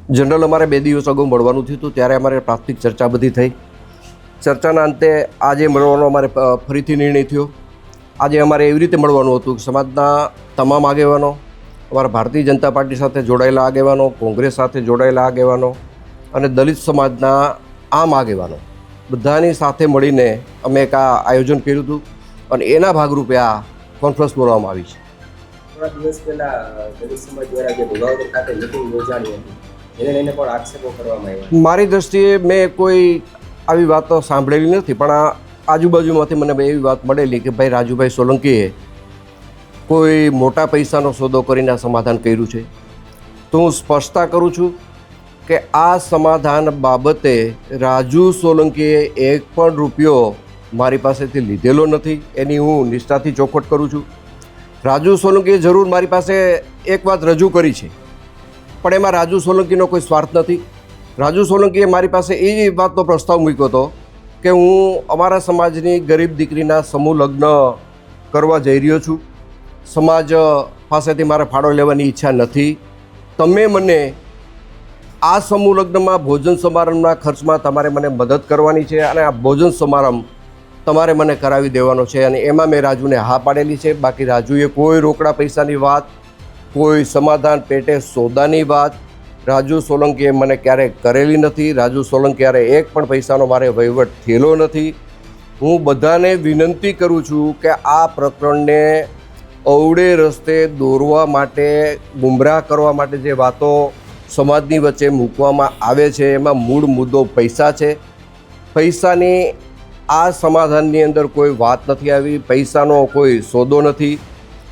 General અમારે 2 દિવસ અગાઉ મળવાનું થયું હતું, ત્યારે અમારે પ્રાથમિક ચર્ચા બધી થઈ. ચર્ચાના અંતે આજે મળવાનો અમારે ફરીથી નિર્ણય થયો. આજે અમારે એવી રીતે મળવાનું હતું કે સમાજના તમામ આગેવાનો, અમારા ભારતીય જનતા પાર્ટી સાથે જોડાયેલા આગેવાનો, કોંગ્રેસ સાથે જોડાયેલા આગેવાનો અને દલિત સમાજના આમ આગેવાનો બધાની સાથે મળીને અમે એક આ આયોજન કર્યું હતું અને એના ભાગરૂપે આ કોન્ફરન્સ બોલાવવામાં આવી છે. થોડા દિવસ પહેલા દલિત સમાજ દ્વારા જે ભોગાવદર ખાતે મિટિંગ યોજાણી હતી, એને લઈને પણ આક્ષેપો કરવામાં આવ્યા. મારી દ્રષ્ટિએ મેં કોઈ આવી વાતો સાંભળેલી નથી, પણ આ આજુબાજુમાંથી મને એવી વાત મળેલી કે ભાઈ રાજુભાઈ સોલંકીએ કોઈ મોટા પૈસાનો સોદો કરીને આ સમાધાન કર્યું છે. તો હું સ્પષ્ટતા કરું છું કે આ સમાધાન બાબતે રાજુ સોલંકીએ એક પણ રૂપિયો મારી પાસેથી લીધેલો નથી. એની હું નિષ્ઠાથી ચોખવટ કરું છું. રાજુ સોલંકીએ જરૂર મારી પાસે એક વાત રજૂ કરી છે, પણ એમાં રાજુ સોલંકીનો કોઈ સ્વાર્થ નથી. રાજુ સોલંકીએ મારી પાસે એ વાતનો પ્રસ્તાવ મૂક્યો હતો કે હું અમારા સમાજની ગરીબ દીકરીના સમૂહ લગ્ન કરવા જઈ રહ્યો છું. સમાજ પાસેથી મારે ફાળો લેવાની ઈચ્છા નથી. તમે મને આ સમૂહ લગ્નમાં ભોજન સમારંભના ખર્ચમાં તમારે મને મદદ કરવાની છે અને આ ભોજન સમારંભ તમારે મને કરાવી દેવાનો છે. અને એમાં મેં રાજુને હા પાડેલી છે. બાકી રાજુએ કોઈ રોકડા પૈસાની વાત, કોઈ સમાધાન પેટે સોદાની વાત રાજુ સોલંકીએ મને ક્યારેય કરેલી નથી. રાજુ સોલંકી ક્યારે એક પણ પૈસાનો મારે વહીવટ થયેલો નથી. હું બધાને વિનંતી કરું છું કે આ પ્રકરણને અવળે રસ્તે દોરવા માટે, ગુમરાહ કરવા માટે જે વાતો સમાજની વચ્ચે મૂકવામાં આવે છે, એમાં મૂળ મુદ્દો પૈસા છે. પૈસાની આ સમાધાનની અંદર કોઈ વાત નથી આવી. પૈસાનો કોઈ સોદો નથી.